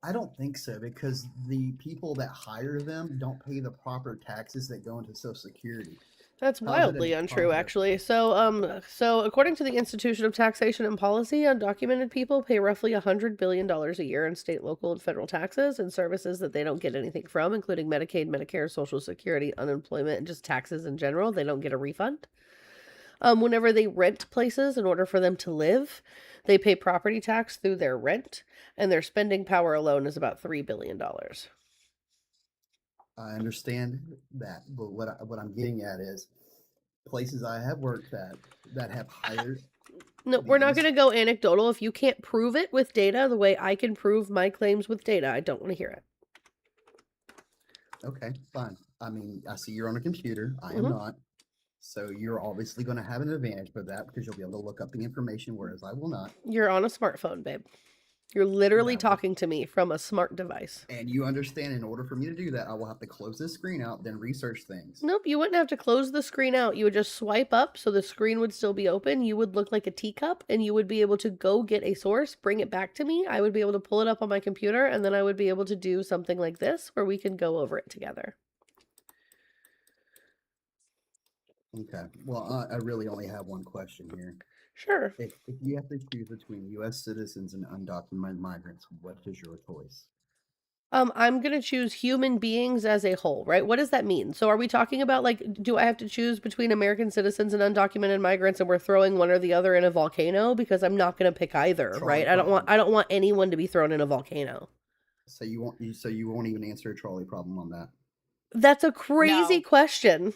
I don't think so, because the people that hire them don't pay the proper taxes that go into Social Security. That's How's it a wildly net untrue, positive? actually. So according to the Institution of Taxation and Policy, undocumented people pay roughly $100 billion a year in state, local, and federal taxes and services that they don't get anything from, including Medicaid, Medicare, Social Security, unemployment, and just taxes in general. They don't get a refund. Whenever they rent places in order for them to live, they pay property tax through their rent, and their spending power alone is about $3 billion. I understand that, but what I'm getting at is places I have worked at that have hired. No, we're not these- going to go anecdotal. If you can't prove it with data the way I can prove my claims with data, I don't want to hear it. Okay, fine. I mean, I see you're on a computer. I Mhm. am not. So you're obviously going to have an advantage for that because you'll be able to look up the information, whereas I will not. You're on a smartphone, babe. You're literally No. talking to me from a smart device. And you understand, in order for me to do that, I will have to close this screen out, then research things. Nope, you wouldn't have to close the screen out. You would just swipe up so the screen would still be open. You would look like a teacup and you would be able to go get a source, bring it back to me. I would be able to pull it up on my computer and then I would be able to do something like this where we can go over it together. Okay. Well, I really only have one question here. Sure. If you have to choose between U.S. citizens and undocumented migrants, what is your choice? I'm going to choose human beings as a whole, right? What does that mean? So are we talking about like, do I have to choose between American citizens and undocumented migrants and we're throwing one or the other in a volcano? Because I'm not going to pick either, Trolley right? I don't problem. want anyone to be thrown in a volcano. So you won't even answer a trolley problem on that. That's a crazy No. question.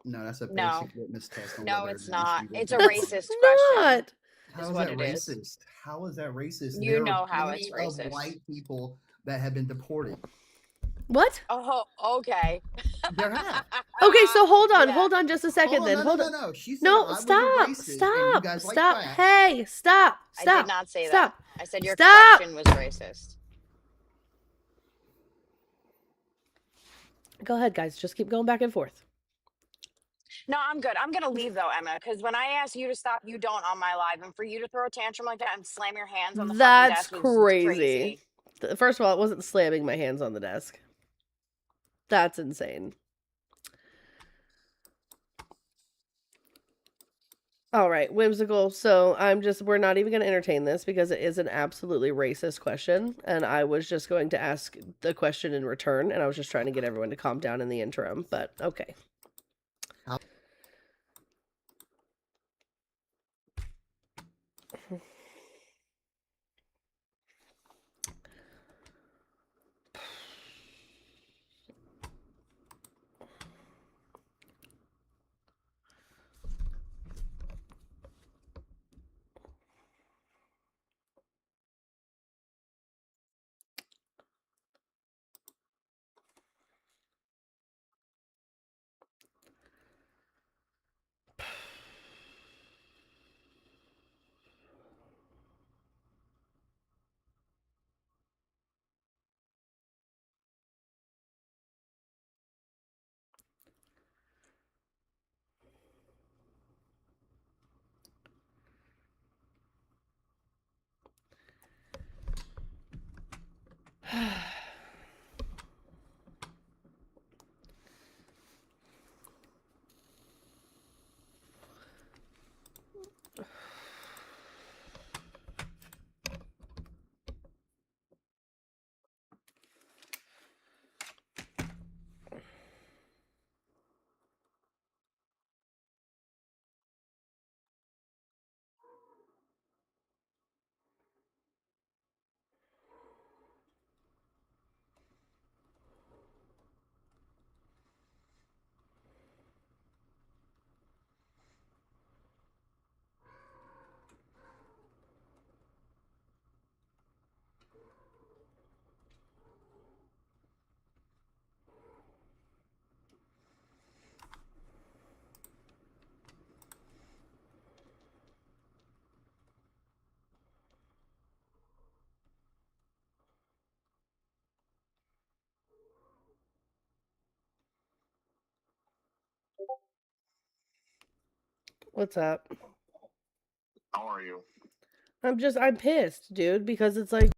No, that's a No. basic litmus test on No, whether it's or not not. you It's a will- That's racist question. not. How is is what that it is. racist? How is that racist? You There are know how it's plenty of racist. white people that have been deported. What? Oh, okay. There have. Okay, so hold on Yeah. just a second Hold on, then. no, Hold no, on. no, no. She said No, I was a stop, racist and you stop, guys like stop. blacks. Hey, stop, I stop. did not say stop. that. I said your Stop. question was racist. Go ahead, guys. Just keep going back and forth. No, I'm good. I'm gonna leave though, Emma, because when I ask you to stop, you don't on my live, and for you to throw a tantrum like that and slam your hands on the That's fucking desk was crazy. First of all, it wasn't slamming my hands on the desk. That's insane. All right, whimsical. So we're not even going to entertain this because it is an absolutely racist question. And I was just going to ask the question in return. And I was just trying to get everyone to calm down in the interim. But okay. What's up? How are you? I'm pissed, dude, because it's like